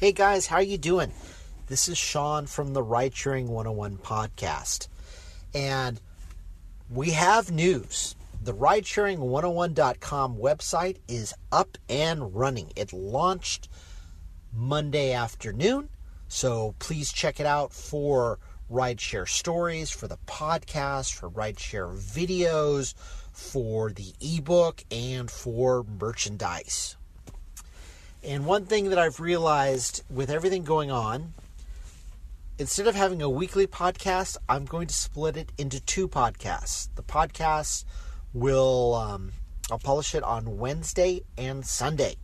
Hey guys, how you doing? This is Sean from the Ridesharing101 podcast. And we have news. The Ridesharing101.com website is up and running. It launched Monday afternoon, so please check it out for rideshare stories, for the podcast, for rideshare videos, for the ebook, and for merchandise. And one thing that I've realized with everything going on, instead of having a weekly podcast, I'm going to split it into two podcasts. The podcast will, I'll publish it on Wednesday and Sunday.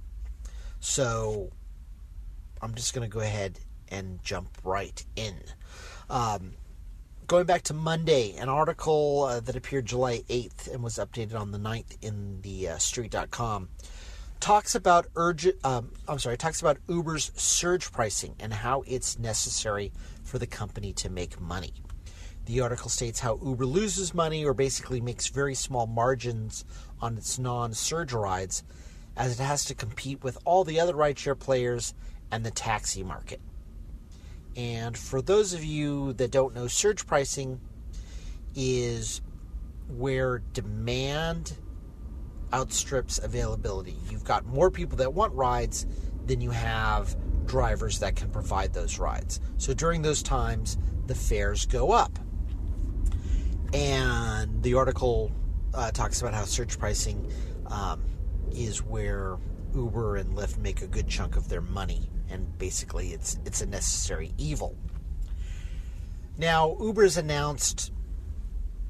So I'm just going to go ahead and jump right in. Going back to Monday, an article that appeared July 8th and was updated on the 9th in the street.com talks about Uber's surge pricing and how it's necessary for the company to make money. The article states how Uber loses money or basically makes very small margins on its non-surge rides as it has to compete with all the other rideshare players and the taxi market. And for those of you that don't know, surge pricing is where demand outstrips availability. You've got more people that want rides than you have drivers that can provide those rides. So during those times, the fares go up. And the article talks about how surge pricing is where Uber and Lyft make a good chunk of their money. And basically, it's a necessary evil. Now, Uber's announced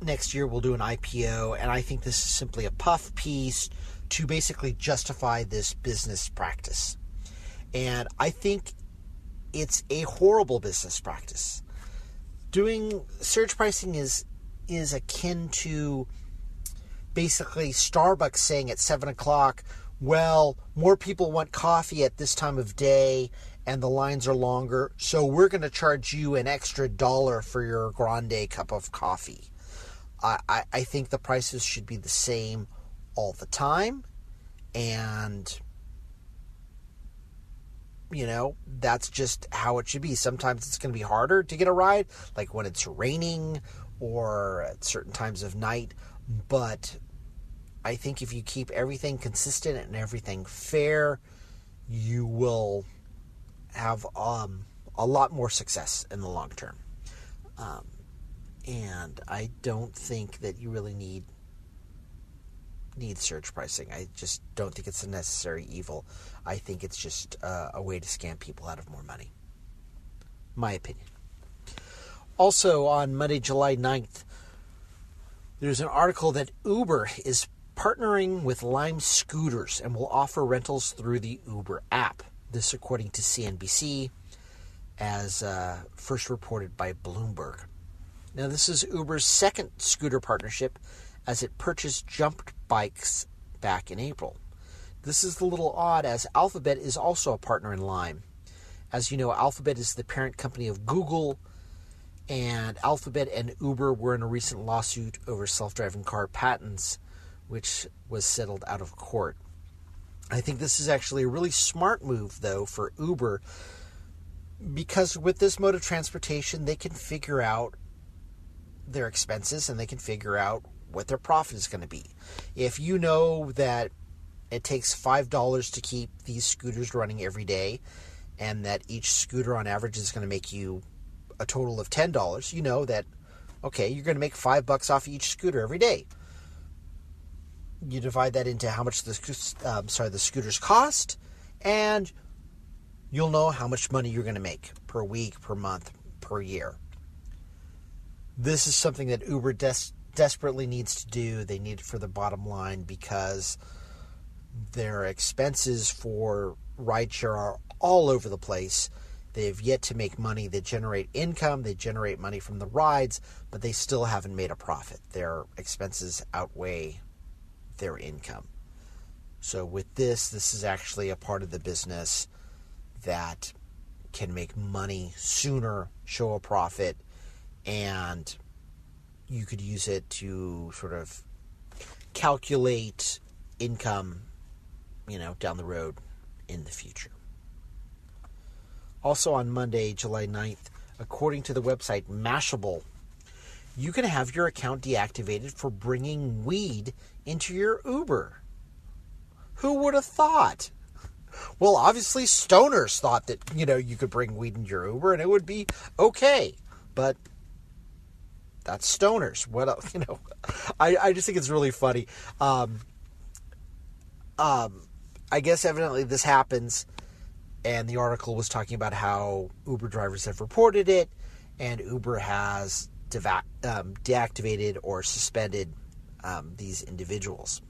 next year we'll do an IPO, and I think this is simply a puff piece to basically justify this business practice. And I think it's a horrible business practice. Doing surge pricing is akin to basically Starbucks saying at 7 o'clock, well, more people want coffee at this time of day and the lines are longer, so we're going to charge you an extra $1 for your grande cup of coffee. I think the prices should be the same all the time, and, that's just how it should be. Sometimes it's going to be harder to get a ride, like when it's raining or at certain times of night, but I think if you keep everything consistent and everything fair, you will have a lot more success in the long term. And I don't think that you really need surge pricing. I just don't think it's a necessary evil. I think it's just a way to scam people out of more money. My opinion. Also, on Monday, July 9th, there's an article that Uber is partnering with Lime Scooters and will offer rentals through the Uber app. This according to CNBC, as first reported by Bloomberg. Now, this is Uber's second scooter partnership as it purchased Jump Bikes back in April. This is a little odd as Alphabet is also a partner in Lime. As you know, Alphabet is the parent company of Google, and Alphabet and Uber were in a recent lawsuit over self-driving car patents, which was settled out of court. I think this is actually a really smart move, though, for Uber, because with this mode of transportation, they can figure out their expenses and they can figure out what their profit is going to be. If you know that it takes $5 to keep these scooters running every day and that each scooter on average is going to make you a total of $10, you know that, okay, you're going to make $5 off each scooter every day. You divide that into how much the scooters cost, and you'll know how much money you're going to make per week, per month, per year. This is something that Uber desperately needs to do. They need it for the bottom line because their expenses for rideshare are all over the place. They have yet to make money. They generate income. They generate money from the rides, but they still haven't made a profit. Their expenses outweigh their income. So with this is actually a part of the business that can make money sooner, show a profit, and you could use it to sort of calculate income, down the road in the future. Also on Monday, July 9th, according to the website Mashable, you can have your account deactivated for bringing weed into your Uber. Who would have thought? Well, obviously stoners thought that, you could bring weed into your Uber and it would be okay. But that's stoners. What else? I just think it's really funny. I guess evidently this happens, and the article was talking about how Uber drivers have reported it, and Uber has deactivated or suspended these individuals.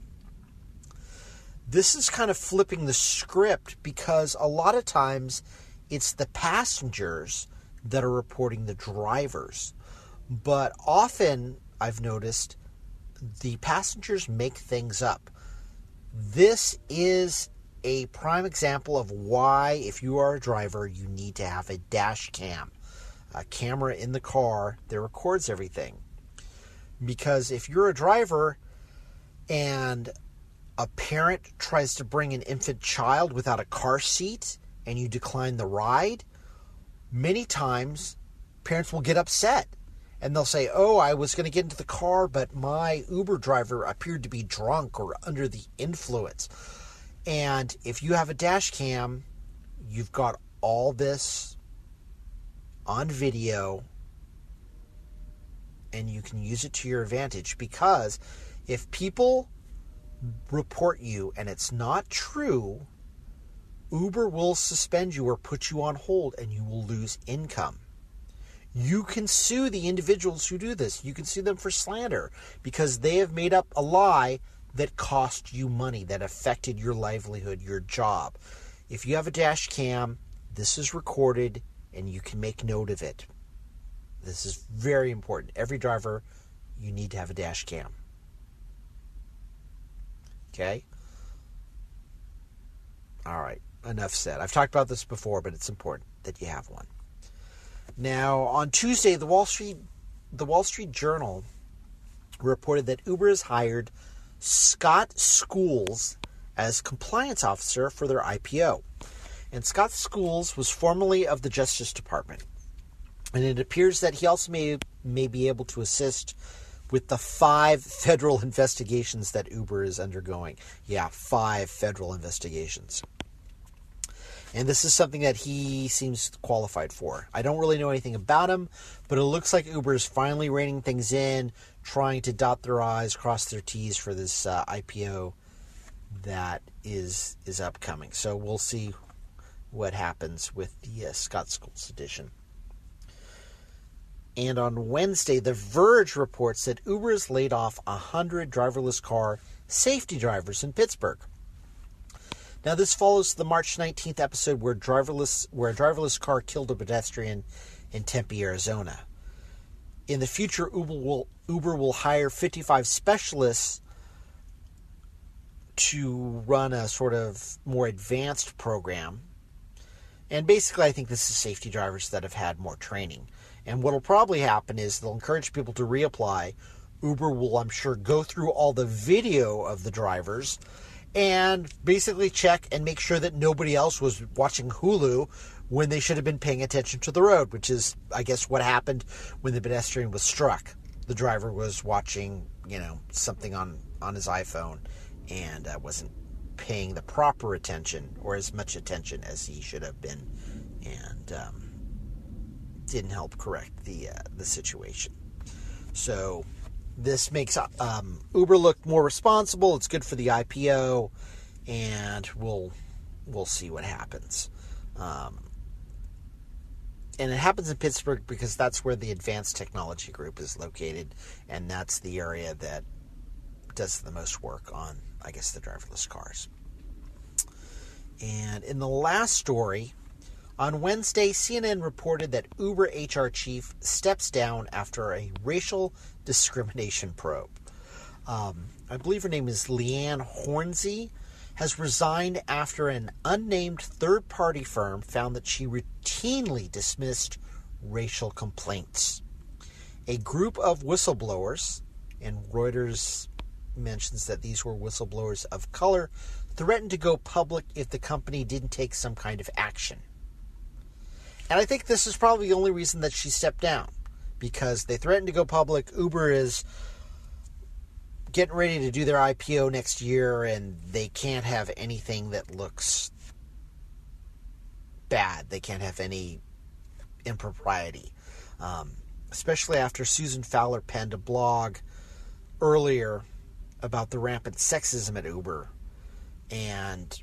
This is kind of flipping the script because a lot of times it's the passengers that are reporting the drivers. But often, I've noticed, the passengers make things up. This is a prime example of why, if you are a driver, you need to have a dash cam, a camera in the car that records everything. Because if you're a driver and a parent tries to bring an infant child without a car seat and you decline the ride, many times parents will get upset. And they'll say, oh, I was going to get into the car, but my Uber driver appeared to be drunk or under the influence. And if you have a dash cam, you've got all this on video, and you can use it to your advantage. Because if people report you and it's not true, Uber will suspend you or put you on hold, and you will lose income. You can sue the individuals who do this. You can sue them for slander because they have made up a lie that cost you money, that affected your livelihood, your job. If you have a dash cam, this is recorded and you can make note of it. This is very important. Every driver, you need to have a dash cam. Okay? All right. Enough said. I've talked about this before, but it's important that you have one. Now, on Tuesday, the Wall Street Journal reported that Uber has hired Scott Schools as compliance officer for their IPO. And Scott Schools was formerly of the Justice Department. And it appears that he also may be able to assist with the 5 federal investigations that Uber is undergoing. Yeah, 5 federal investigations. And this is something that he seems qualified for. I don't really know anything about him, but it looks like Uber is finally reining things in, trying to dot their I's, cross their T's for this IPO that is upcoming. So we'll see what happens with the Scott Schools edition. And on Wednesday, The Verge reports that Uber has laid off 100 driverless car safety drivers in Pittsburgh. Now, this follows the March 19th episode where a driverless car killed a pedestrian in Tempe, Arizona. In the future, Uber will hire 55 specialists to run a sort of more advanced program. And basically, I think this is safety drivers that have had more training. And what will probably happen is they'll encourage people to reapply. Uber will, I'm sure, go through all the video of the drivers and basically check and make sure that nobody else was watching Hulu when they should have been paying attention to the road, which is, I guess, what happened when the pedestrian was struck. The driver was watching, something on his iPhone and wasn't paying the proper attention or as much attention as he should have been, and didn't help correct the situation. So this makes Uber look more responsible. It's good for the IPO, and we'll see what happens. And it happens in Pittsburgh because that's where the Advanced Technology Group is located, and that's the area that does the most work on, I guess, the driverless cars. And in the last story, on Wednesday, CNN reported that Uber HR chief steps down after a racial discrimination probe. I believe her name is Leanne Hornsey, has resigned after an unnamed third-party firm found that she routinely dismissed racial complaints. A group of whistleblowers, and Reuters mentions that these were whistleblowers of color, threatened to go public if the company didn't take some kind of action. And I think this is probably the only reason that she stepped down, because they threatened to go public. Uber is getting ready to do their IPO next year, and they can't have anything that looks bad. They can't have any impropriety, especially after Susan Fowler penned a blog earlier about the rampant sexism at Uber, and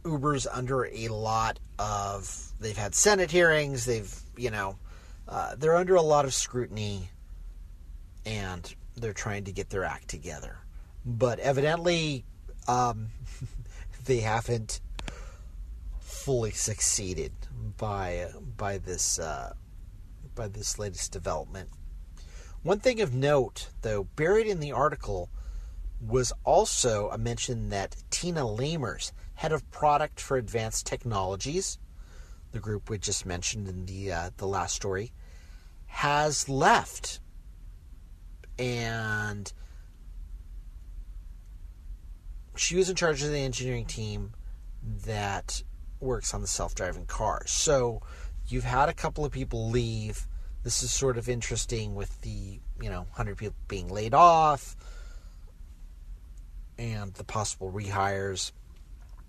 Uber's under a lot of, they've had Senate hearings, they're under a lot of scrutiny, and they're trying to get their act together. But evidently, they haven't fully succeeded by this latest development. One thing of note, though, buried in the article was also a mention that Tina Lamers, head of product for advanced technologies, the group we just mentioned in the last story, has left. And she was in charge of the engineering team that works on the self-driving cars. So you've had a couple of people leave. This is sort of interesting with the 100 people being laid off and the possible rehires.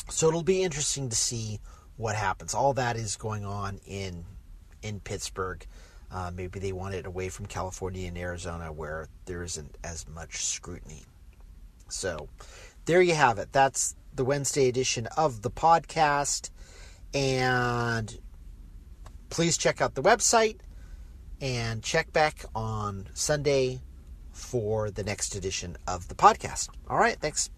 So it'll be interesting to see what happens. All that is going on in Pittsburgh. Maybe they want it away from California and Arizona, where there isn't as much scrutiny. So there you have it. That's the Wednesday edition of the podcast. And please check out the website and check back on Sunday for the next edition of the podcast. All right, thanks.